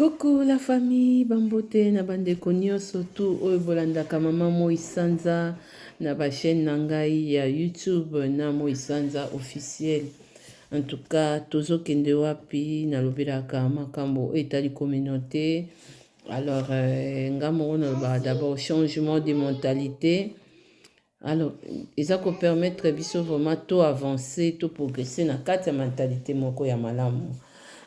Coucou la famille, bambote na bandeko nyonso tu oyo bolandaka mama Moi Sanza na ba chaîne na ngai ya YouTube na Moi Sanza officiel. En tout cas, tozokende wapi nalobelaka makambo etali communauté. Alors, ngamo na ba d'abord changement de mentalité. Alors, ça ko permettre biso vraiment to avancer, to progresser na kati ya mentalité moko ya malamu.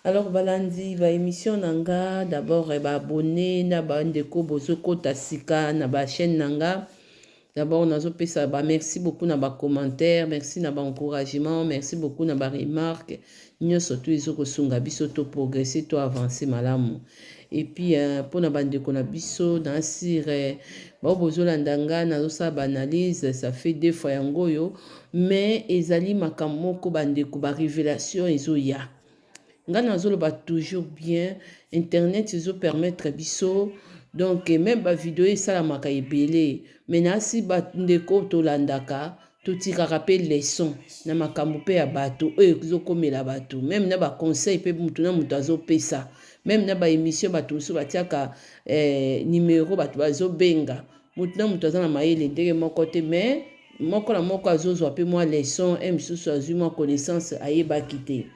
Alors balandi ba émission nanga d'abord ba abonné na ba ndeko bozoko tasika na ba chaîne nanga. D'abord nazo pesa ba merci beaucoup na ba commentaire, merci na ba encouragement, merci beaucoup na ba remarque. Nyonso tu ezoko sunga biso to progresser to avancer malamu. Et puis pour na ba ndeko na biso na sire ba bozolanda nga nazo sa ba analyse, ça fait 2 fois yango yo, mais ezali makambo ko ba ndeko ba révélation ezoya. Nga ba toujours bien internet izo permettre biso donc même ba vidéo ça la maka ebele mais na si ba ndeko to landaka to tiraka pe leçon na makambo pe ya bato oyo izo komela bato même na ba conseil pe mutu na mutu azo pesa même na ba émission bato so batiaka numéro bato bazo benga mutu na mutu azana mayele ndenge moko te mais moko na moko azozwa pe moi leçon misusu azwi moi connaissance ayeba kite.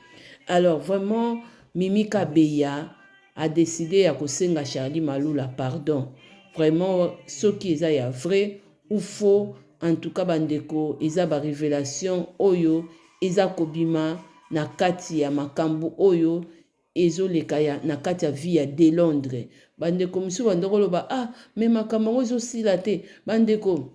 Alors vraiment, Mimi Kabeya a décidé à kosenga Charlie Maloula pardon. Vraiment, ce qui est vrai ou faux, en tout cas bandeko, eza ba révélation oyo, eza kobima na kati ya makambo oyo, ezo lekaya na kati ya vie ya de Londres. Bandeko misu bandeko loba mais makambo oyo sila te. Bandeko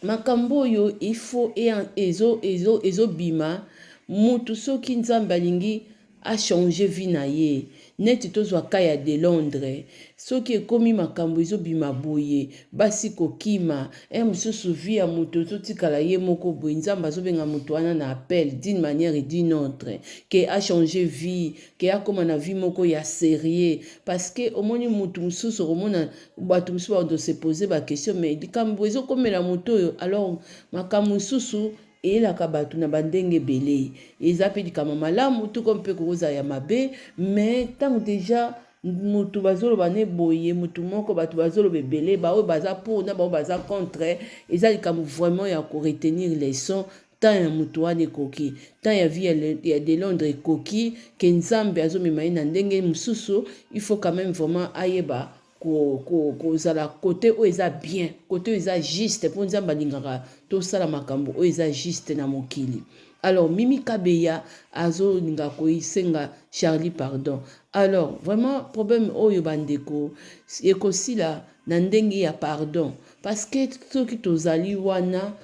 makambo oyo il faut ezo bima. Mutu soki nzambe alingi a changé vie na ye neti tozwa kaya de Londres soki ekomi makambo ezobima boye basi kokima mosusu vie ya mutu totikala ye moko boye nzambe azobenga mutu wana na appel d'une manière et d'une autre ke a changé vie ke akoma na vie moko ya sérieux parce que omoni mutu mususu omona bato mususu ba se poser ba question mais likambo ezokomela mutu oyo alors makambo mususu et la kabatu na bandenge belé eza pe dikama malamu tout comme pe koza ya mabe mais tant déjà mutu bazolo bane boye mutu moko batu bazolo bebele ba o baza pour na ba baza contre eza dikama vraiment ya ko retenir les sons tant ya mutu wane koki tant ya vie ya de Londres koki ke nzambe azomema na ndenge mususu il faut quand même vraiment ayeba kozala côté o eza bien côté eza juste pour nzamba lingaka to sala makambo o eza juste na mokili. Alors Mimi Kabeya azo ninga ko isenga Charlie pardon. Alors vraiment problème oyo bandeko ekosila na ndenge ya pardon parce que soki tozali wana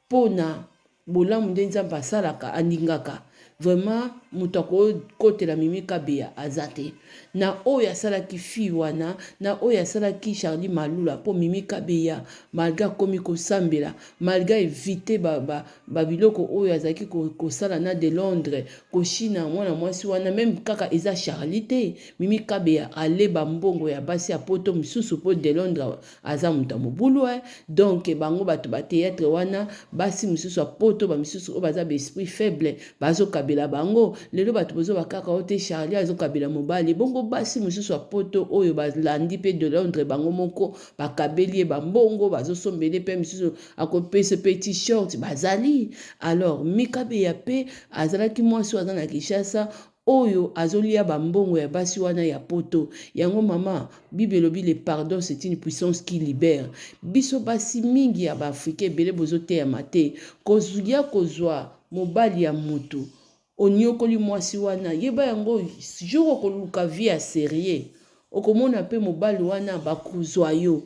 pona bolamu nde nzamba asalaka aningaka vraiment mutu akokotela Mimi Kabeya azate na oyo asalaki fi wana na oyo asalaki Charlie Maloula po Mimi Kabeya malgré akomi kosambela malgré éviter babiloko oyo azalaki kosala na de Londres koshina mwana mwasi wana même kaka eza Charlie te Mimi Kabeya aleba mbongo ya basi ya poto misusu po de Londres aza mutu mobulu donc bango bato ba théâtre wana basi misusu ya poto ba misusu o baza ba esprit faible bazo kabela bango lelo bato bozo bakaka ote Charlie azo kabela mobali bongo basi mususu ya poto oyo balandi pe de Londres bango moko bakabeli bambongo bazo sombele pe mususu akopesa petit short bazali. Alors Mimi Kabeya pe azalaki mwasi aza na Kinshasa oyo azolia bambongo ya basi wana ya poto yango mama Bible lobi le pardon c'est une puissance qui libère biso basi mingi ya ba africain bele bozote ya mate kozulia kozwa mobali ya mutu onyokoli mwasi wana yeba yango jour okoluka vie ya sérieux okomona pe mobali wana bakuzwa yo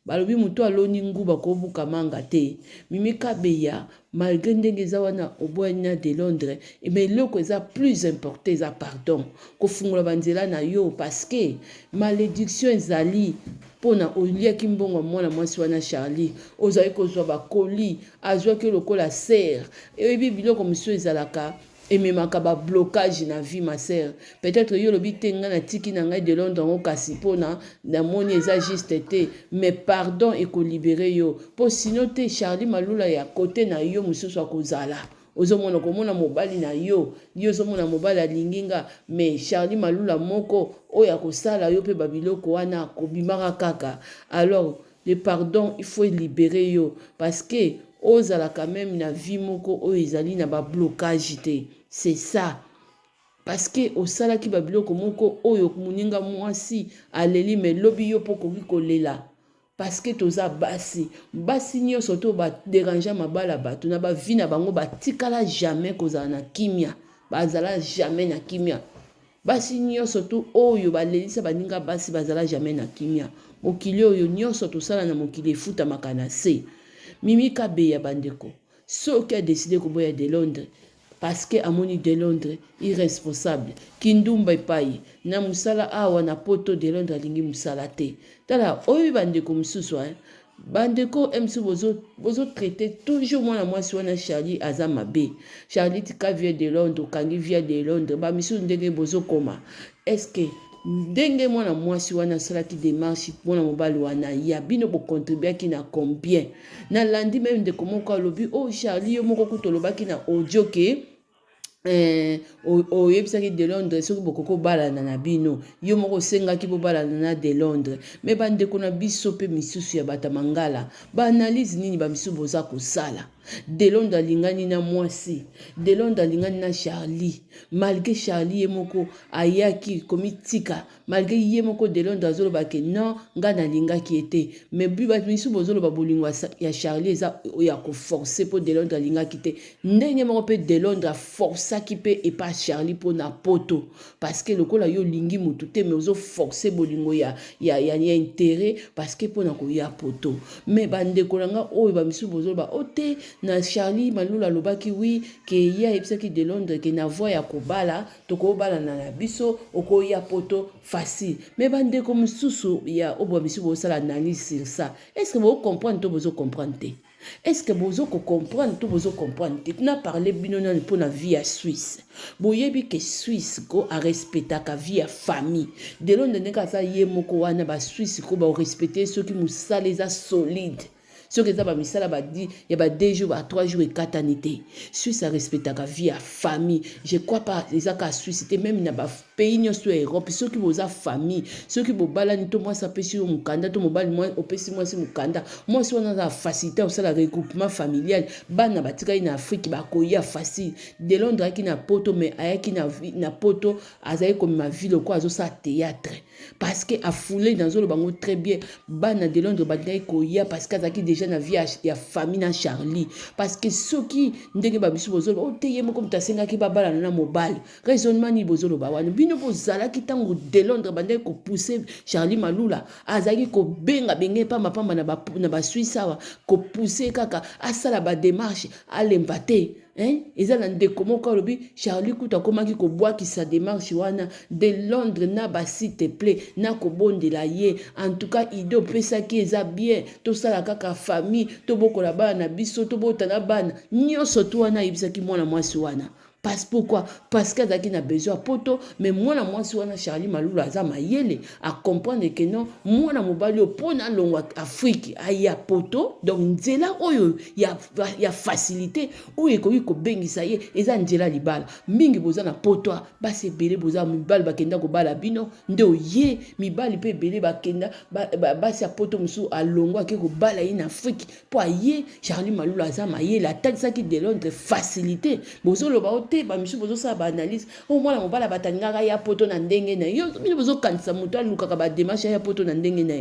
balobi mutu aloni nguba kobuka manga te. Mimi Kabeya malgré ndenge eza wana obwana de Londres mais loko eza plus important eza pardon kofungola banzela na yo parce que malédiction ezali pona oliaki mbongo mwana mwasi wana Charlie ozali kozwa bakoli azwaki lokola serre eyebi biloko misusu ezalaka ememaka ba blocage na vie ma sœur peut-être yo lobi tenga na tiki na ngai de Londres ngo kasi pona na moni eza juste te mais pardon et ko libérer yo po sinon te Charlie Maloula ya côté na yo mususu akozala ozomona komona mobali na yo ozomona mobali alinginga mais Charlie Malula moko oyo akosala yo pe babiloko wana kobimaka kaka. Alors le pardon il faut libérer yo parce que ozala quand même na vie moko oyo ezali na ba blocage te. C'est ça. Parce que osalaki babiloko moko oyo moninga mwasi aleli me lobi yo poko kolela. Parce que toza basi nyonso to ba déranger mabala bato na ba vie na bango batikala jamais kozala na kimia. Bazala jamais na kimia. Basi nyonso to oyo balelisa baninga basi bazala jamais na kimia. Mokili oyo nyonso tosala na mokili efuta makana se. Mimi Kabeya bandeko. Soki a décidé koboya de Londres. Parce que amoni de Londres irresponsable kindumba epai na musala awa na poto de Londres alingi musala te tala oyo bandeko mususu bandeko emsu bozo traiter toujours mwana mwasi wana Charlie aza mabe Charlie tika via de Londres kangi via de Londres ba misu ndenge bozo koma est-ce que ndenge mwana mwasi wana salaki démarche mwana mobali wana ya bino bo contribuer ki na combien na landi même de comment ko lobi oh Charlie yo moko kutolobaki na audio ke oyebisaki de Londres soki bokoko balana na bino yo moko sengaki bo balana na de Londres mais bandeko na biso pe misusu ya bata mangala ba analyse nini ba misu boza kosala de Londres alingani na mwasi de Londres alingani na Charlie malgré Charlie ye moko ayaki komitika malgré ye moko de Londres azoloba ke non nga nalingaki ete mais biba misu bozoloba bolingo ya Charlie eza ya ko forcer po de Londres alingaki te ndenge moko pe de Londres forçaki pe et pas Charlie po na poto parce que lokola yo lingi mutu te mais ozo forcer bolingo ya intérêt parce que po na ko ya poto mais bandeko nanga oyo ba misu bozoloba ote na Charlie Malula lobaki oui ke ya ebisaki de Londres ke na voix ya kobala toko bala na biso oko ya poto facile mais bandeko mususu ya obo biso bo sala analyse sur ça est-ce que vous comprenez to bozo comprendre te est-ce que bozo ko comprendre to bozo comprendre te na parler bino na pour na vie à Suisse boyebi ke Suisse ko a respecter ka vie à famille de Londres neka sa ye moko wana ba Suisse ko ba respecter ceux qui musala les solide. Ce que ça va misala ba dit il y a ba 2 jours ba 3 jours et 4 années Suisse a respecté la vie à famille je crois pas les aka Suisse c'était même na ba pays nyonso Europe ceux qui boza famille ceux qui bo balani to moi ça pesi mukanda to mobali moi opesi moi si mukanda moi si on a la facilité au la regroupement familial bana batika na Afrique ba koya facile de Londres qui na poto mais ayaki na poto azai comme ma ville quoi azo sa théâtre parce que a foulé dans le bango très bien bana de Londres badai koya parce que azaki déjà na vie ya famille na Charlie parce que ceux qui ndenge ba biso bozolo o teye mo comme tasenga ki babala na mobile raisonnement ni bozolo ba wana bino bozala ki tango de Londres bandai ko pousser Charlie Malula azaki ko benga benge pamba na ba Suisse awa ko pousser kaka asala ba démarche alembate eza na ndeko moko alobi Charlie kuta komaki ko bois ki sa démarche wana de Londres na ba s'il te plaît na ko bondela ye en tout cas ido pesa ki eza bien to sala kaka famille to bokola bana biso to botana bana nyonso to wana ibisaki mwana mwasi wana pourquoi parce qu'azaki na besoin poto mais mwana mwasi wana Charlie Malula aza mayele a comprendre que non mwana mobali opona longwa Afrique aya poto donc nzela oyo ya facilité oyo ko ko bengisa ye eza nzela libala mingi boza na poto basi ebele boza mibali bakenda ko bala bino nde oye mibali pe ebele bakenda basi ya poto musu alongwa ke ko bala ye na Afrique po aye Charlie Malula aza mayele atakisaki de Londres facilité bozoloba te ba misu bozo sa ba analyse o mwana mobala batangaka ya poto na ndenge na yo bino bozo kanisa mutu alukaka ba démarche ya poto na ndenge na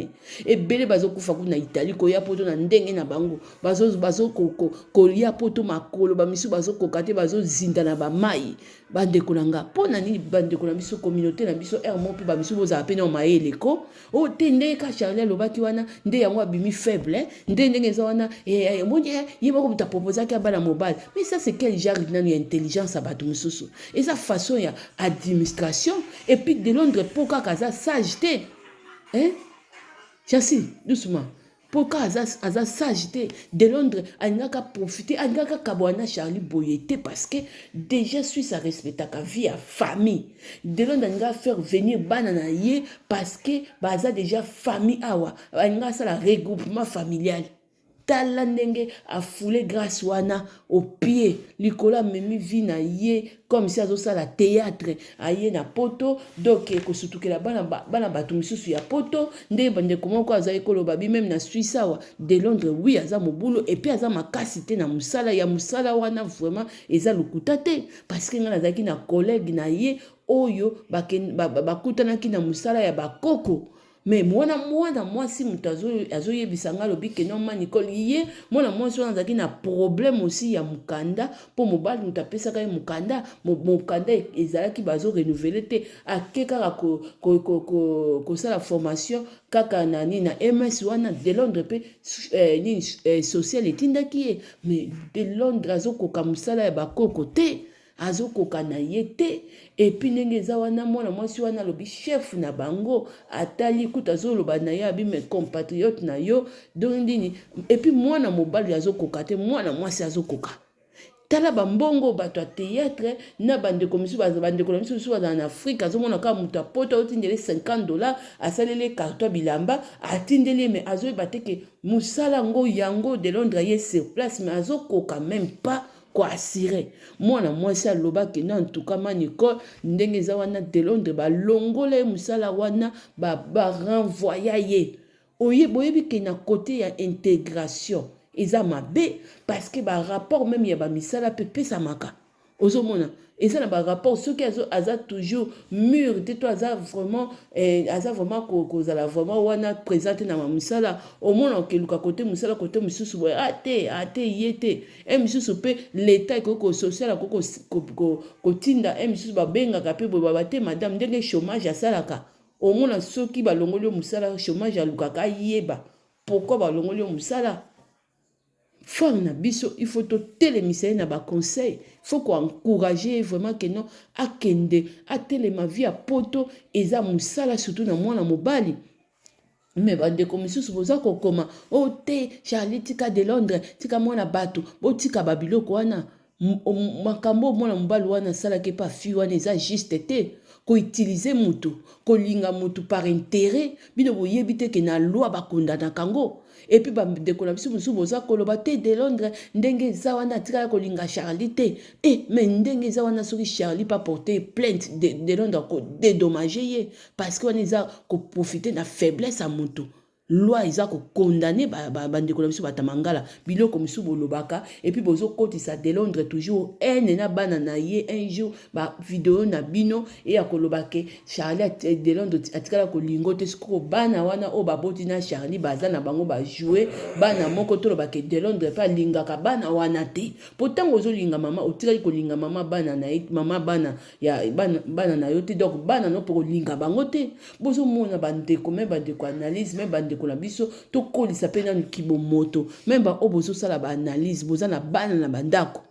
ebele bazo kufa kuna Italie ko ya poto na ndenge na bango bazo ko ya poto makolo ba misu bazo kokate bazo zinda na ba mai bandeko nanga pona nini bandeko na biso communauté na biso mo pe ba misu boza apena o maele ko o te ndenge ka Charlie lobaki wana nde yango abimi faible ndenge za wana monye yeba ko mutapopoza ka bana mobile mais ça c'est quel genre d'intelligence bato mususu eza façon ya administration et puis de Londres poka kaza sage te Chassi doucement poka aza sage te de Londres alingaka profiter alingaka kabwana Charlie boyete parce que déjà Suisse a respecté ka vie à famille de Londres alingaka faire venir bana na ye parce que baza déjà famille awa alingaka ça la regroupement familial tala ndenge afoule grâce wana au pied likola memi vi na ye comme si azosala théâtre aye na poto donc ekosutukela bana bato misusu ya poto nde bandeko moko aza ekoloba bi même na Suisse awa de Londres oui aza mobulu et puis aza makasi te na musala ya musala wana vraiment eza lokuta te parce que nga nazalaki na collègue na ye oyo bakutanaki na musala ya bakoko. Mais moi si mutu azoyebisa nga lobi ke non ma Nicole ye mwana mwasi wana azalaki na problème aussi ya mukanda po mobali mutu apesaka ye mukanda mukanda ezalaki bazo renouveler te ake kaka kosala formation kaka na MS wana de Londres pe social etindaki ye mais de Londres azokoka musala ya bakoko te azokoka na ye te et puis ndenge eza wana mwana mwasi wana lobi chef na bango atali kuta azoloba na ye abi mes compatriotes na yo donc ndini et puis mwana mobali azokoka te mwana mwasi azokoka tala bambongo bato ya théâtre na bandeko misusu bandeko na misusu bazala na Afrique azomona kaka mutu apota otindele $50 asaleli carton bilamba atindeli mais azoyeba te ke musala ngo yango de Londres ye sur place mais azokoka même pas quoi assurer mwana mwasi alobaki na en tout cas ma Nicole ndenge eza wana de Londres balongola musala wana renvoya ye boyebi ke na côté ya intégration eza mabe parce que rapport même ya bamisala pe pesamaka ozomona eza na rapport soki aza toujours mûr te to aza vraiment kozala vraiment wana présente na mamisala omona okeluka côté musala côté misusu boye ate ye te misusu pe l'état ekoko social kotinda misusu babengaka pe boye babate madame ndenge chômage asalaka omona soki balongoli yo musala chômage alukaka yeba pourquoi balongoli yo musala femme na biso il faut totelemisa ye na baconseil il faut encourager vraiment que non akende atelema vie ya poto eza musala surtout na mwana mobali mais bandeko misusu boza kokoma o te Charlie tika de Londres tika mwana bato botika babiloko wana makambo mwana mobali wana asalaki pa fi wana eza juste te koutilize mutu kolinga mutu par intérêt bino boyebi te ke na loi bakondana kango et puis bandeko na biso mususu boza koloba te de Londres ndenge eza wana atikala kolinga Charlie te mais ndenge eza wana soki Charlie pas porter plainte de Londres ko dédommager ye parce que wana eza ko profiter na faiblesse à mutu loi eza ko condamner bandeko na biso batamangala biloko misu bolobaka et puis bozo kotisa de Londres toujours na bana na ye un jour ba vidéo na bino et ya kolobake Charlie de Londres atikala ko lingo te siko bana wana o baboti na Charlie baza na bango ba jouer bana moko to lobake de Londres pa lingaka bana wana te pourtant ozo linga mama otikali ko linga mama bana na mama bana ya bana na yo te donc bana no pour linga bango te bozo mona bandeko me bandeko analyse me bandeko la biso to kolisa pena kibomoto même ba obozo sala ba analyse boza na bana na bandako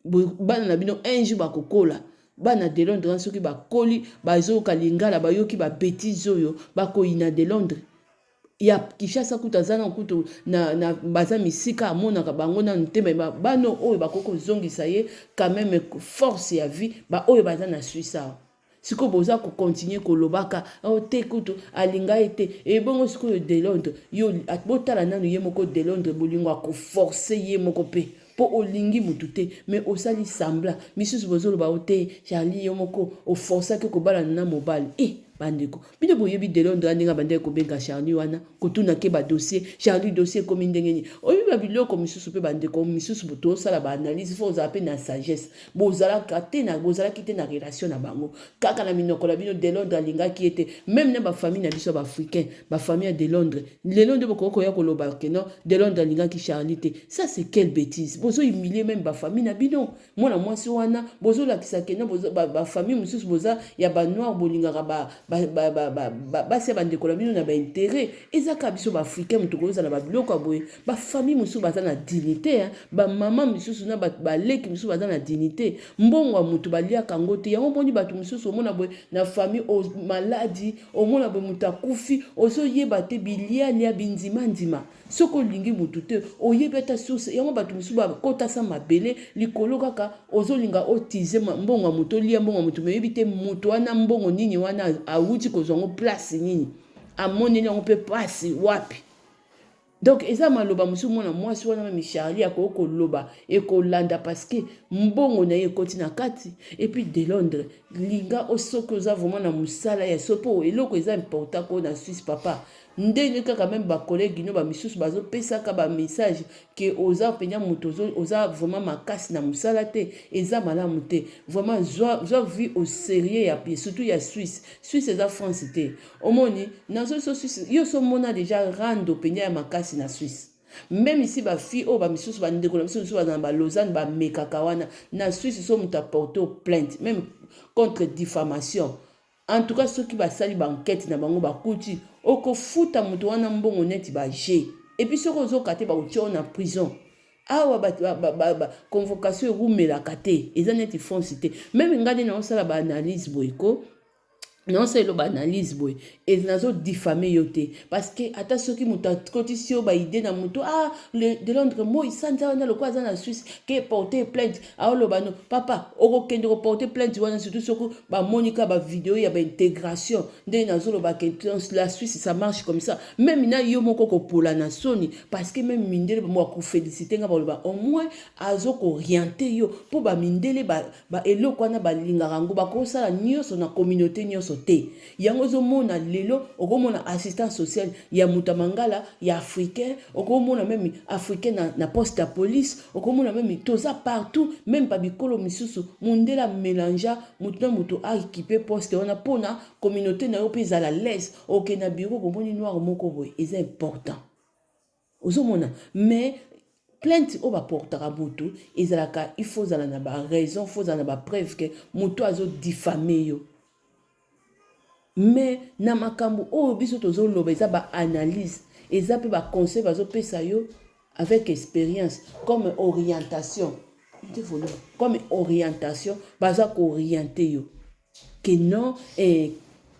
bana na bino un jour bakokola bana de Londres soki bakoli bazoka lingala bayoki ba bêtise oyo bakoyina de Londres ya Kishasa kutazana kutu na baza misika amonaka bango na nteme bano oyo bakoko zongisa ye quand même force ya vie ba oyo baza na Suisse siko boza ko continuer kolobaka te kutu alinga ete e bongo siko de Londres yo botala nanu ye moko de Londres bolingo ko forcer ye moko pe po olingi mutu te mais osali sembla misusu bozoloba te Charlie yo moko o forcer ke ko bala na mobile bandeko bino boyebi de Londres ndinga bandeko benga Charlie wana kotuna ke ba dossier Charlie dossier comme ndengeni oyebi ba biloko misusu pe bandeko misusu boto sala ba analyse faut za pe na sagesse bozala kate na bozala kite na relation na bango kaka na minoko la bino de Londres linga ki ete même na ba famille na biso ba africain ba famille de Londres le Londres boko ya koloba ke non de Londres linga ki Charlie te ça c'est quelle bêtise bozo humilier même ba famille na bino mwana mwasi wana bozo la kisake na bozo ba famille misusu boza ya ba noir bolinga basi bandeko na bino na ba intérêt ezaka biso ba africain mutukoza na ba biloko boye ba famille musu baza na dignité ba mama mususu na ba leki musu baza na dignité mbongo wa mutu balia kango te yango boni batu mususu omona boye na famille o maladie omona boye mutakufi ozo yeba te bilia lia binzima ndima soko lingi mutu te oyebeta source yango batu musu ba kota sa mabele likolo kaka ozo linga otize mbongo wa mutu lia mbongo wa mutu meyebi te mutu wana mbongo nini wana awuti kozongo place nini amoni yango pe place wapi Donc eza maloba mosusu mwana mwasi wana meme Charlie akoki koloba ekolanda parce que mbongo na ye ekoti na kati. Et puis de Londres linga osoki oza vraiment na mosala ya so mpo eloko eza important ko na Suisse papa ndenge kaka même bakolegi no bamisusu bazopesaka bamessage ke oza penya moto oza vraiment makasi na mosala te eza malamu te vraiment zwa vie au sérieux ya pied surtout ya Suisse eza France te omoni nazo so Suisse yo so mona déjà rando penya ya makasi na Suisse. Même ici ba fille o ba misusu ba ndeko na misusu ba na Lausanne ba mekaka wana na Suisse so muta porter plainte même contre diffamation. En tout cas ceux qui ba sali ba enquête na bango ba kuti okofuta mutu wana mbongo neti ba G et puis ceux qui kate ba uti na prison awa ba convocation erumelaka te eza neti fonce te même ngade na osala ba analyse boyko non c'est le banalise boy et nazo diffamer yote parce que ata soki muta kotisi yo ba idée na muto de Londres moi Sanza na le quoi na Suisse que porter plainte lo bano papa okokende ko porter plainte wana surtout soko ba monika ba vidéo ya ba intégration de nazo lo ba que la Suisse ça marche comme ça même na yo moko ko pola na soni parce que même mindele moi ko féliciter nga ba au moins azo ko orienter yo pour ba mindele ba eloko na ba lingaka ngo ba ko sala nyoso na communauté nyoso te yango zo mona lelo okomona assistance sociale ya mutamangala ya africain okomona même africain na poste de police okomona même toza partout même pa bikolo misusu mundela mélanger mutu na mutu a équipé poste wana pona communauté na yo peza la laisse OK na bureau bomoni noir moko boy est important ozomona mais plainte o ba portera moto ezalaka il faut zala na ba raison faut zala na ba preuve que moto azo diffamer yo. Mais na makambo o biso tozo loba eza ba analyse eza pe ba conseil bazo pesa yo avec expérience comme orientation comme orientation baza ko orienter yo que non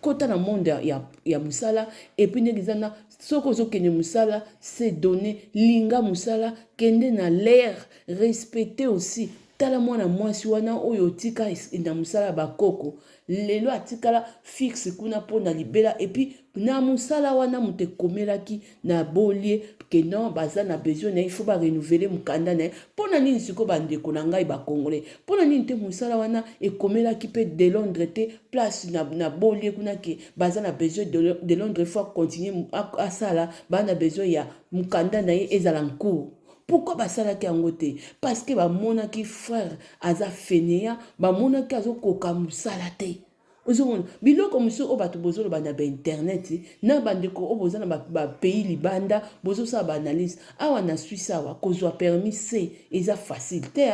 kota na monde ya musala et puis negizana soko zo kene musala c'est donner linga musala kende na l'air respecter aussi tala mwana mwasi wana oyo tika na musala bakoko lelo atikala fixe kuna pona libela et puis na musala wana mute komelaki na bolie que non baza na besoin il faut ba renouveler mukanda na pona nini siko bandeko na ngai ba congolais pona nini te musala wana e komelaki pe de Londres te place na bolie kuna ke baza na besoin de Londres faut continuer à sala ba na besoin ya mukanda na ezala ncourt. Pourquoi basalaki yango te? Parce que bamonaki frère aza fainéant, bamonaki azokoka musala te. Ozomona biloko musu o bato bozolo bana ba internet na bandeko o bozana ba pays libanda bozo sa ba analyse awa na Suisse awa kozwa permis C eza facile te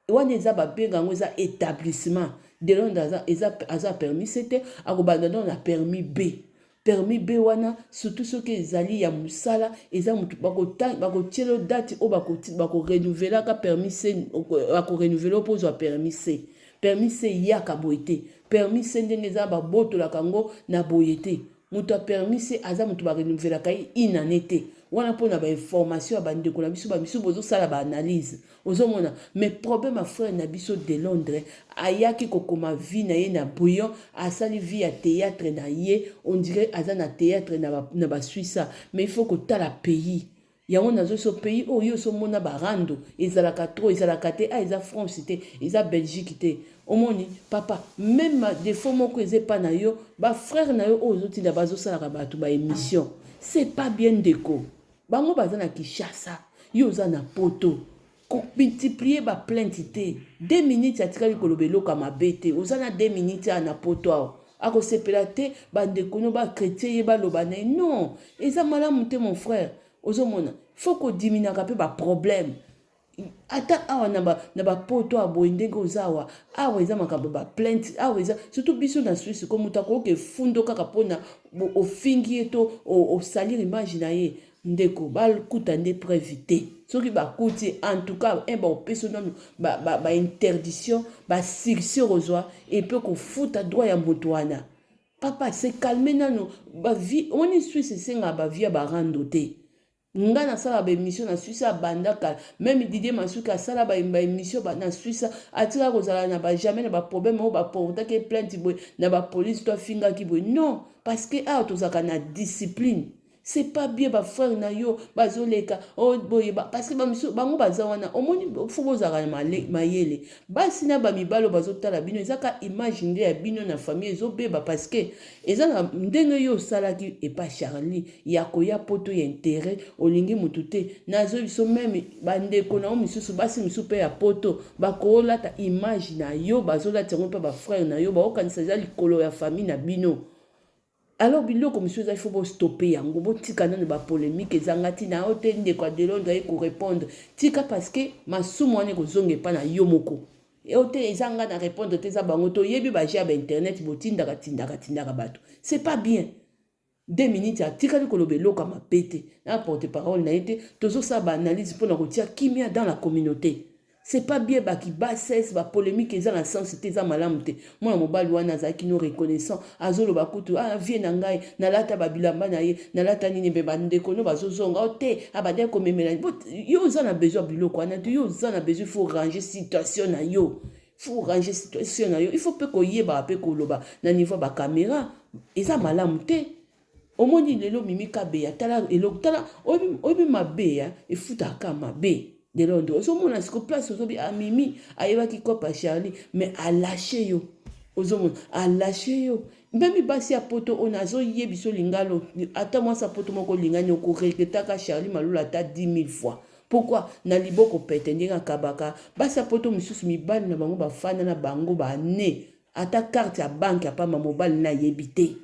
wana eza ba benga ngo eza établissement de Londres eza permis C te akobanda na permis B. Permis B wana surtout ceux qui ezali ya musala eza mutu bako tielo date o bako renouveler ka permis C bako renouveler pour zo permis C. Permis C yaka boyete. Permis C ndenge za ba boto la kango na boyete. Mutu a permis C aza mutu ba renouveler kai inanete. Wana pona ba information ba ndeko na biso ba biso bozo sala ba analyse. Ozomona mais problème a frère na biso de Londres ayaki kokoma vie na ye na bouillon asali vie ya théâtre na ye on dirait aza na théâtre na ba Suisse mais il faut que tala pays yango nazo so pays oyo so mona barando ezalaka trop ezalaka te eza France te eza Belgique te omoni papa même défaut moko ezepa na yo ba frère na yo ozo tinda bazo sala ba tu ba émission c'est pas bien déco bango baza na Kinshasa yo za na poto ko multiplier ba plainte te 2 minutes atikali kolobelo kama bete ozana 2 minutes na poto ako sepela te bandeko no ba chrétien ba lobana non eza malamu te mon frère ozomona faut ko diminaka pe ba problème ata awa na ba poto aboye ndenge ozawa awa eza makambo ba plainte awa eza surtout biso na Suisse comme mutako ke fundo kaka pona ofingi eto o salir image na ye ndeko bakuta nde prévité soki bakuti en tout cas ba opeso nanu ba interdiction ba sursis rozwa et peut ko futa droit ya moto wana papa c'est calmer nanu ba vie on est Suisse senga ba vie ba rando te nga na sala ba émission na Suisse bandaka même Didier Masuka sala ba émission na Suisse atira kozala na ba jamais na ba problème o ba porta ke plainte boy na ba police to finga ki boy non parce que a tozaka na discipline c'est pas bien ba frère na yo bazoleka oh boye parce que ba miso bango baza wana omoni fo bozaka mayele basi na ba mibalo bazotala bino ezaka image nde ya bino na famille ezobeba parce que eza na ndenge yo salaki et pas Charlie ya koya poto ya intérêt olingi mutu te nazo biso même bandeko na misusu basi misu pe ya poto bakolata image na yo bazolata ngo pe ba frère na yo baokanisa za likolo ya famille na bino. Alors biloko monsieur il faut stopper yango botika na ba polémique ezangati na hôtel de quoi de Londres et ko répondre tika parce que masumu ane ko zonge pa na yo moko et hôtel ezanga na répondre te za bango to yebi ba jia ba internet botinda tindaka bato c'est pas bien 2 minutes à tika ko lobelo kama pété na porte parole na été tozo sa ba analyse pour na kotia kimia dans la communauté. C'est pas bien baki bassesse ba polémique eza na sens te za malamu te mwana mobali wana za kino reconnaissant azolo bakutu vie na ngai na lata babilamba na ye na lata nini be bandeko no bazozonga ote abade ko memela yo za na besoin biloko wana te yo za na besoin faut ranger situation na yo faut ranger situation na yo il faut pe ko yeba pe ko loba na niveau ba caméra eza malamu te omoni lelo mimi kabeya tala eloko tala obi mabeya efuta ka mabe de Londres. Ozomona siko place ozobi amimi ayebaki kopa Charlie mais a lâché yo. Ozomona a lâché yo. Même basi ya poto onazo yebiso lingalo ata moi sa poto moko lingani ko reketaka Charlie malula ta 10 000 fois. Pourquoi na liboko pete ndenga kabaka basi ya poto misusu mibali na bango bafana na bango ba ne ata carte ya banque ya pa mobile na yebite.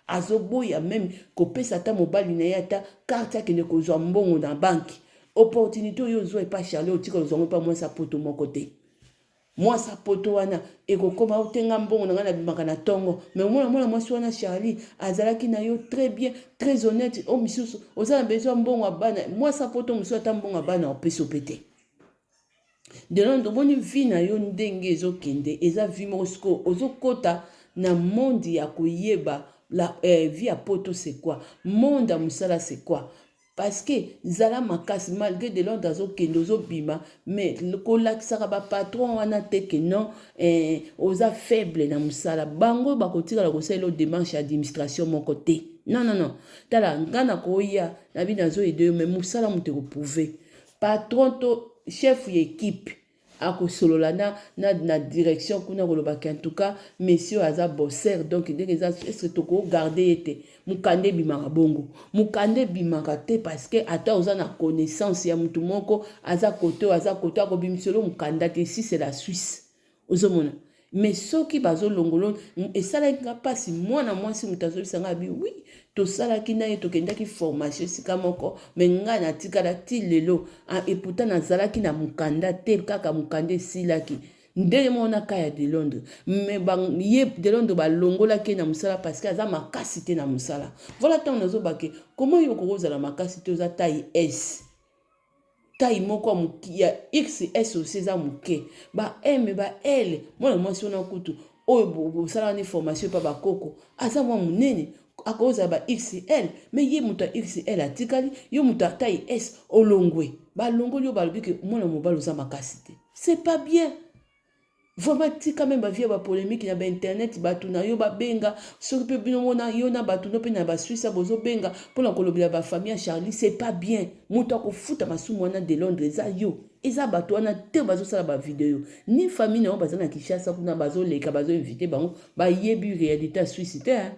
Azoboya même kopesa ta mobile na yata carte ya kene kozwa mbongo na banque. Opportunité yo zo et pas Charlie otika ozongo pas moi sa poto mon côté moi sa poto wana ekokoma otenga mbongo na bimaka na tongo mais moi wana Charlie azalaki na yo très bien très honnête o misusu ozana besoin mbongo abana moi sa poto musu ata mbongo abana opeso pete de Londres boni vie na yo ndenge ezokende eza vie mosko ozokota na monde ya koyeba la vie à poto c'est quoi monde à musala c'est quoi. Parce que zala makasi malgré de Londres azo kendo zo bima mais le kolakisaka ba patron wana te que non oza faible na musala bango bakotika la kosela démarche administration mon côté non tala ngana koya na bina zo aider mais musala muté ko prouver patron to chef d'équipe akosolola na direction kuna kolobaki en tout cas monsieur aza bosser donc ndenge za est-ce toko garder ete mukande bimaka bongo mukande bimaka te parce que ata oza na connaissance ya mutu moko aza kote akobimiselo mukanda te si c'est la Suisse ozomona mais soki bazo longolo esalaki pasi mwana mwasi mutazo bisanga bi oui to salaki na ye tokendaki formation sika moko mais nga na tikala ti lelo et pourtant nazalaki na mukanda te kaka mukande silaki ndenge mona kaya de Londres mais ye de Londres balongolaki na musala parce que aza makasi te na musala voilà tant nazo bake comment yo koza la makasi te oza taille S taille moko mukia XS aussi za muke ba M ba L moi moi si on a kutu oyo bo sala ni formation pa ba koko aza mwa munene akoza ba XL mais ye muta XL atikali yo muta taille S olongwe ba longoli yo ba lobiki mwana mobalo za makasi te c'est pas bien. Vraiment tika même ba vie ba polémique na ba internet batu na yo ba benga soki pe bino mona yo na batu no pe na ba Suisse bozo benga pona kolobela ba famille Charlie c'est pas bien muta ko futa masumu wana de Londres za yo eza batu wana te bazo sala ba vidéo ni famille na baza na Kinshasa kuna bazo leka bazo inviter bango ba yebi réalité Suisse te hein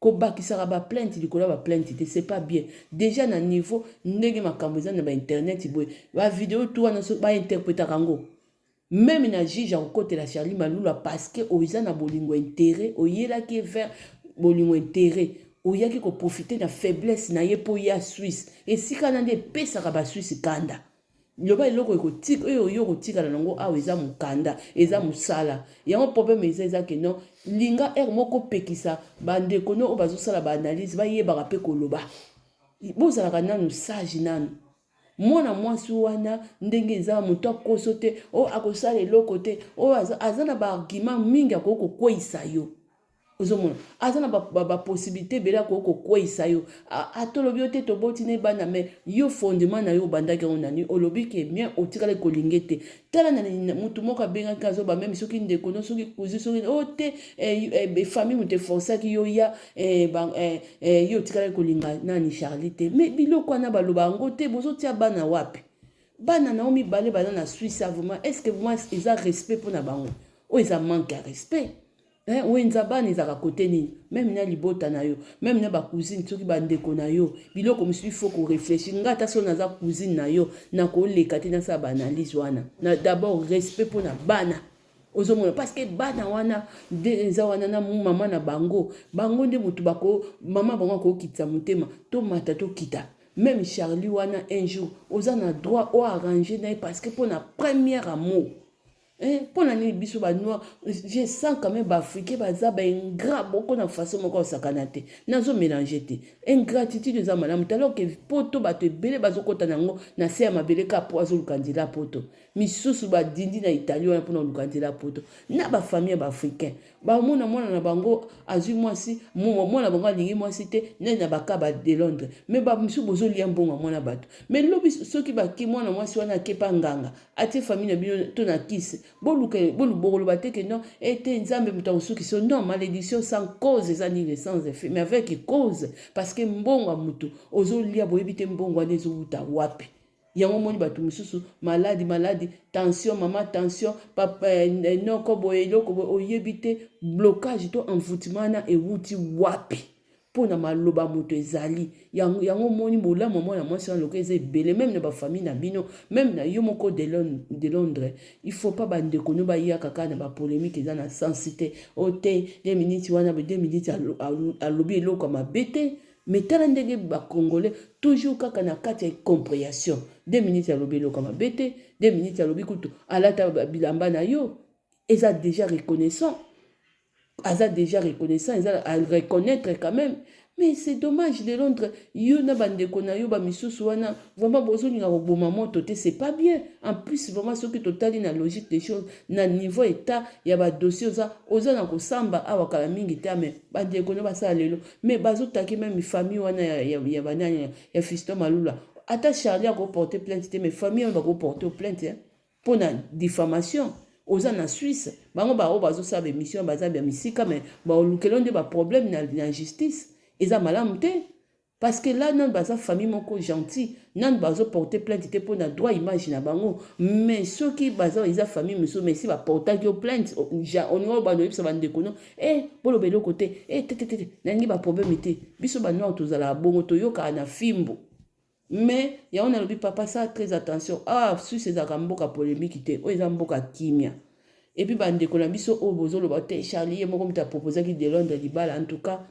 ko bakisaka ba plainte likola ba plainte te c'est pas bien déjà na niveau ndenge makambo za na ba internet boy ba vidéo tout wana so ba interpréter kango. Même na juge en côté la Charlie Malula parce que oza na bolingo intérêt oyela ki vers bolingo intérêt oyaki ko profiter na faiblesse na ye po ya Suisse et si kana nde pesa ka ba Suisse kanda loba eloko ekotika yo kotika na ngo awa eza mukanda eza musala yango problème eza que non linga moko pekisa bande kono obazo sala ba analyse ba yeba pe koloba bozala kana no sage nanu mwana mwasi wana ndenge eza moto akoso te o akosala eloko te o aza na ba argument mingi akoko kwisa yo ozomona aza na possibilité bela ko kwesa yo atolobi yo te toboti ne bana me yo fondement na yo bandaki on nani olobi ke bien otikala kolingete tala na mutu moko abengaki azoba même soki ndeko no soki kuzi soki o te famille mutu forçaki yo ya yo otikala kolinga nani Charlie te mais biloko wana baloba yango te bozotia bana wapi bana na mibale baza na Suisse vraiment est-ce que vraiment eza respect mpona bango oyo eza manque ya respect wenza bana ezaka kote nini même na libota na yo même na bacousine soki bandeko na yo biloko mosusu il faut korefléchir nga ata so naza cousine na yo nakoleka te nasala baanalyse wana na d'abord respect mpona bana ozomona parce que bana wana eza wana na mama na bango nde motu mama bango akokitisa motema tomata tokita même Charlie wana un jour oza na droit o arranger na ye parce que mpona premier amour pour nani biso ba noir je sens quand même africain baza ba ingrat beaucoup na façon moko sakana te nazo mélanger te ingratitude za malamu alors que poto ba te belé bazo kota nango na se ya mabele ka poazo lukandila poto misusu ba dindi na italien pour na lukandila poto na ba famille ba africain ba mona na bango azui mwasi mona bango alingi mwasi te na ba ka ba de Londres mais ba misu bozo liambonga mona bato mais lobi soki ba ki mona mwasi wana kepa nganga ati famille na bino to na kisi bolu bate que non était nzambe mutaosuki so non malédiction sans cause ça ni sans effet mais avec cause parce que mbongo mutu ozolia boyebite mbongo ane ezobuta wapi yango moni bato misusu maladi tension mama tension papa noko boye loko oyebite blocage to envoûtement na ewuti wapi pona maloba moto ezali yango moni molamo mona mwasi wana lokola eza ebele même na bafamille na bino même na yo moko de Londres il faut pas bandeko no bayaka kaka na bapolémique eza na sensi te o te 2 minutes wana 2 minutes alobi eloko ya mabe te mais tala ndenge bacongolais toujours kaka na kati ya compréhension 2 minutes alobi eloko ya mabe te 2 minutes alobi kutu alata bilamba na yo eza déjà reconnaissant Aza déjà reconnaissant, à reconnaître quand même. Mais c'est dommage, les Londres, yo na bande kona yo ba misusu wana, vraiment bozo ni ngabo moto te, c'est pas bien. En plus vraiment ce qui total na logique des choses, na niveau état, ya ba dossier oza na ko samba awa kala mingi ta mais bande kona ba sa lelo. Mais bazo taki même famille wana ya bananya ya Fiston Malula. Ata Charlie a ko porter plainte mais famille va ko porter plainte pour na diffamation. Oza na Suisse bango ba bazo sa ba mission baza bien misika mais ba olukelo nde ba problème na justice eza malamu te parce que là non baza famille moko gentil non bazo porter plainte te pour na droit image na bango mais ceux qui baza eza famille muso mais si ba porter yo plainte on ngo ba no yipsa ba ndeko no bolo belo côté te nangi ba problème te biso ba no tozala bongo to yoka na fimbo. Mais ya on a le papa ça très attention sur ces akamboka polémique te o ezamboka kimia et puis bande ko na biso o bozolo ba te Charlie moko mta proposer ki de Londres libala en tout cas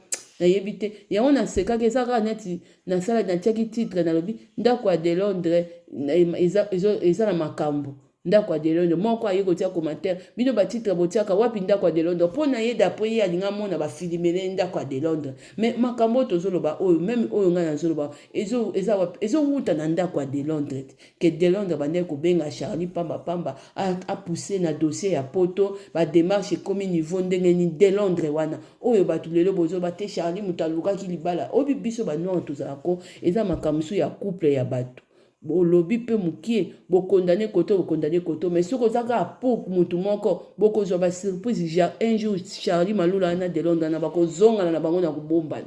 na yebite ya on a seka ke ça neti na sala na tiaki titre na lobi ndako de Londres eza na makambo ndako de Londres moko ayi ko tia commentaire bino ba titre botiaka wapi ndako de Londres pona ye d'après ya linga mona ba filmele ndako de Londres mais makambo tozolo ba oyo même oyo nga na zolo ba ezo wuta na ndako de Londres que de Londres bande ko benga Charlie pamba a pousser na dossier ya poto ba démarche comme niveau ndenge ni de Londres wana oyo ba tulelo bozo ba te Charlie mutaluka ki libala obi biso ba no tozala ko eza makamso ya couple ya bato bolobi pe mukie bo condamner koto mais soko zaka pour mutu moko boko zo ba surprise un jour Charlie Malula na de Londres na bako zonga na bango na kubomba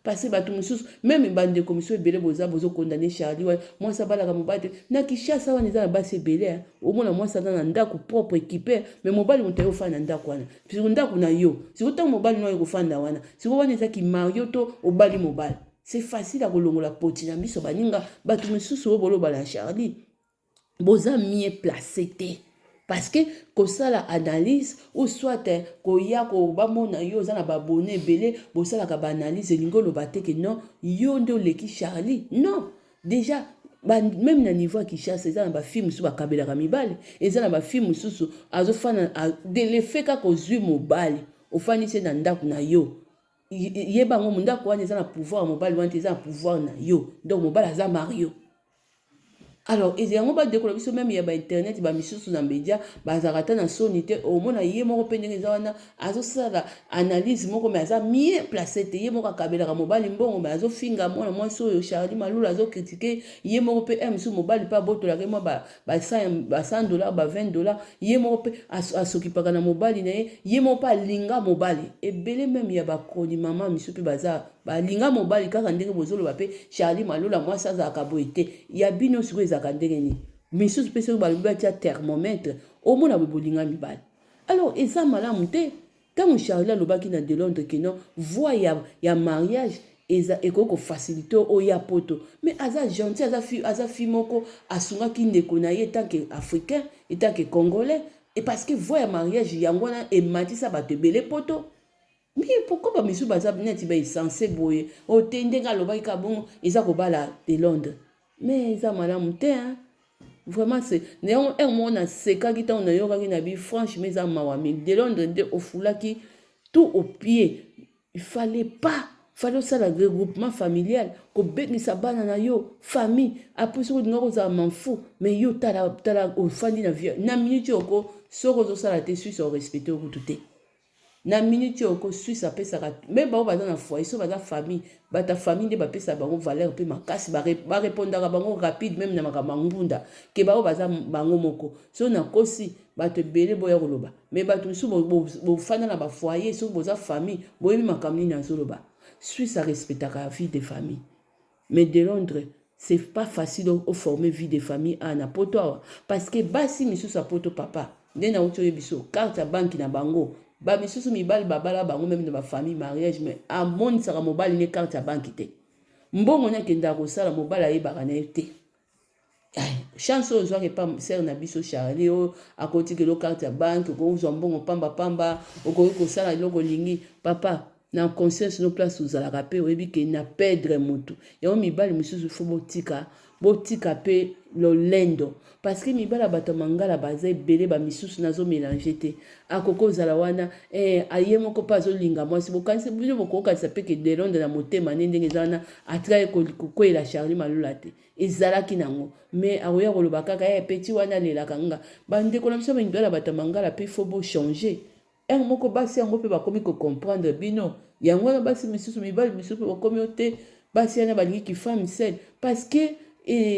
parce que batu mususu même bande commission belé bozo condamner Charlie moi ça bala ka mobate na Kishasa wana za basi belé au moins moi ça dans ndako propre équipé mais mobali mutayo fa na ndako wana puis ndako na yo si autant mobali no yo fanda wana si ko wana za ki Mario to obali mobali. C'est facile à kolongola poti na biso baninga batu misusu o bolo bala Charlie boza mieux placé te parce que ko sala analyse ou soit ko ya ko ba mona yo za na ba bonné belé bo sala ka ba analyse lingolo baté que non yo ndo leki Charlie non déjà même na niveau qui chasse ça na ba film sous ba kabela ka mibale eza na ba film susu azofana de l'effet ka ko zui mobali ofani se na ndako na yo yeba ngo ndako wana eza na pouvoir mobali wana eza na pouvoir na yo donc mobali aza Mario Alors, et yango ba décoller biso même il y a ba internet ba misusu na média ba zarata na sonité au mona yé moko pe ndenge zawana azo sala analyse moko mais aza mieux placé te yé moko kabela mobali mbongo mais azo finga mona moi so Charlie Malula azo critiquer yé moko pe msu mobali pa botola ke moi ba 100 dollars ba 20 dollars yé moko pe asokipaka na mobali na yé moko pa linga mobali et belé même il y a ba koni maman misu pe baza balinga mobali kaka ndenge bozoloba pe Charlie Malula moi ça za kaboité ya bino siko ezaka ndenge ni misusu pe siko balobi batia thermomètre omona bolinga mibali alors eza malamu te ntango Charlie alobaki na de Londres ke non voix ya mariage eza ekoki kofacilité oya poto mais aza gentil aza fi moko asungaki ndeko na ye etanke africain etanke congolais et parce que voix ya mariage yango wana ematisa bato ebele poto. Mais pourquoi pas monsieur Bazab net ba censé boye o tende nga loba ka bon eza ko bala de Londres mais eza malamu te hein vraiment c'est néon un mona seka ki ta on yo ka na bi franchement eza mawami de Londres de ofulaki tout au pied il fallait ça le regroupement familial ko bengisa bana na yo famille après so ngoko za manfu mais yo tala au fandi na vie na minute oko soko zo sala te suisse au respecter au tout na minute oko Suisse apesaka même bango baza na foyer so baza famille bata famille nde bapesa bango valeur mpe makasi barépondaka bango rapide même na makambo ngunda ke bango baza bango moko so nakosi bato ebele boya koloba mais bato mosusu bofanda na bafoyer soki boza famille boyebi makambo nini azoloba. Suisse arespectaka la vie de famille mais de Londres c'est pas facile de former vie de famille na poto awa parce que basi misusu apoto papa nde na uti oyebiso carte ya banki na bango ba misusu mibali babala bango même de ma famille mariage mais amoni saka mobali ne carte ya banki te mbongo nya kenda kosala mobali ayebaka na ye te chance ozwaki pa ser na biso Charlie o akoti kelo carte ya banki okozwa mbongo pamba okoki kosala eloko olingi papa na conscience no place ozalaka pe oyebi ke na perdre motu yango mibali misusu fo botika pe lolendo parce que mibala bato mangala baza ebele ba misusu nazo mélanger te akoko zala wana aye moko pa azolinga mwasi bokanisi bino bokokanisa pe ke de Londres na motema ndenge ezana atraye kokwela Charlie Malula te ezalaki nango mais akoya koloba kaka petit wana lelaka nga bandeko na biso mibala bato mangala pe fo bo changer moko basi yango pe bakomi ko comprendre bino yango wana basi misusu mibali misusu bakomi ote basi yana balingi ki femme seule parce que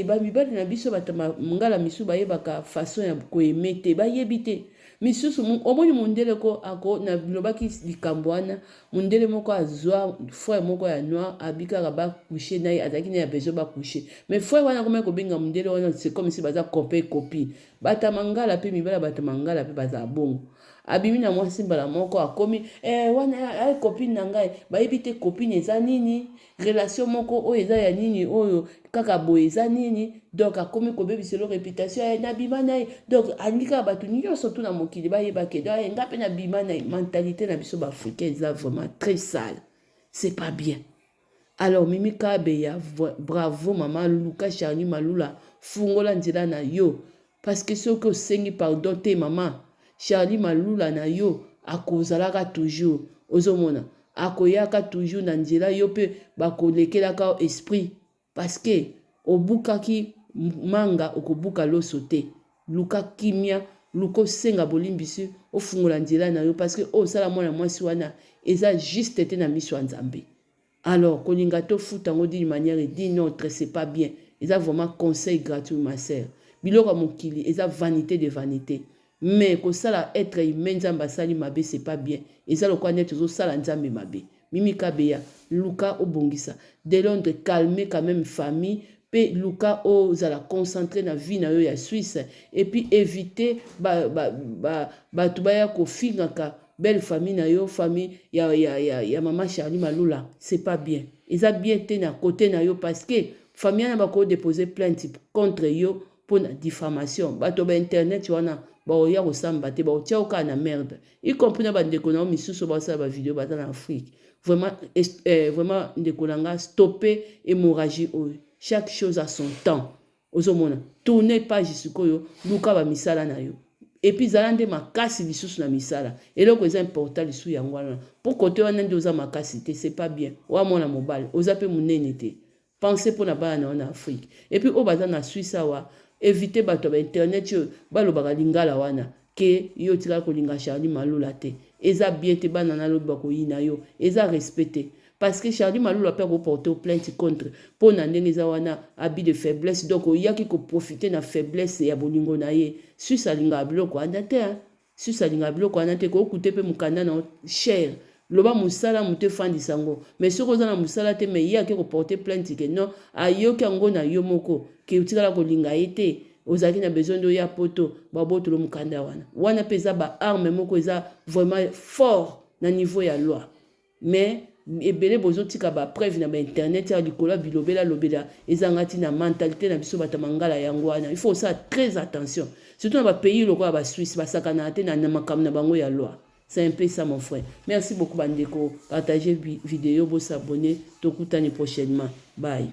ba mibali na biso batamangala misu bayebaka façon ya koyeme te bayebi te misusu omoni mundele ko ako na lobaki likambo wana mundele moko azwa frère moko ya noir abikaka bakouche na ye azalaki na ya besoin bakouche mais frère wana komaki kobenga mundele wana c'est comme si baza copine batamangala pe mibali batamangala pe baza bongo abimi na mwasi mbala moko akomi wana ay copine na ngai bayebi te copine eza nini relation moko oyo eza ya nini oyo kaka boye eza nini donc akomi kobebiselo réputation na bima na ye donc alika bato nyonso tu na mokili bayeba ke nga mpe na bima na ye mentalité na biso baafricain eza vraiment très sale c'est pas bien. Alors Mimi Kabeya bravo maman Luka Charlie Malula fungola nzela na yo parce que soki osengi pardon te maman Charlie Malula na yo akozalaka toujours ozomona akoyaka toujours na nzela yo pe bakolekelaka esprit parce que obukaki manga okobuka loso te luka kimia luko senga bolimbisi ofungola nzela na yo parce que osala mwana mwasi wana eza juste te na miso ya Nzambe. Alors kolinga to futa ngo d'une manière et d'une autre c'est pas bien. Eza vraiment conseil gratuit ma sœur. Biloko mokili eza vanité de vanité. Mais ko sala être humain Nzamba sali mabe c'est pas bien. Eza lokwa net zo sala Nzambe mabe. Mimi Kabeya Luka obongisa. De Londres calmer quand même famille. Pe Luka ozala concentrer na vie na yo ya Suisse et puis éviter tubaya ko fingaka belle famille na yo famille ya maman Charlie Malula c'est pas bien. Eza bien te na côté na yo parce que famille na bako déposer plainte contre yo pour la diffamation. Bato ba internet wana ba oya ko samba te ba otia oka na merde. Y compris na bandeko na misusu ba sa ba vidéo ba dans Afrique. Vraiment ndeko nanga stopper hémorragie o. Chaque chose a son temps. Ozomona tourner page sikoyo luka ba misala na yo. Et puis zalande makasi lisusu na misala. Et donc c'est important lisu yango wana. Pour côté wana ndio za makasi te c'est pas bien. Wa mona mobile, oza pe munene te. pensez pour na bana en Afrique. Et puis au bazar na Suisse awa éviter bato ba internet yo balobaka lingala wana ke yo tika ko linga Charlie Malula te. Eza bien te bana na loba ko yina yo. Eza respecté. Parce que Charlie Malula peut reporter plainte contre pour na ndenge eza wana habit de faiblesse. Donc il y a qui ko profiter na faiblesse ya bolingo na ye. Suisse alinga biloko anda te. Suisse alinga biloko anda te ko kute pe mukanda na cher. Loba musala mute fandi sango mais ce qu'on a musala te mais il y a qui reporter plainte que non ayo kango na yo moko ki utikala ko linga ete ozaki na besoin de ya poto baboto lo mukanda wana pesa ba arme moko eza vraiment fort na niveau ya loi mais ebele bozo tika ba preuve na ba internet ya likola bilobela lobela ezangati na mentalité na biso bata mangala yango wana il faut ça très attention surtout na ba pays lokola ba Suisse ba sakana te na makam na bango ya loi. C'est un peu ça, mon frère. Merci beaucoup, Bandeko. Partagez la vidéo, vous abonnez. Tokutani prochainement. Bye.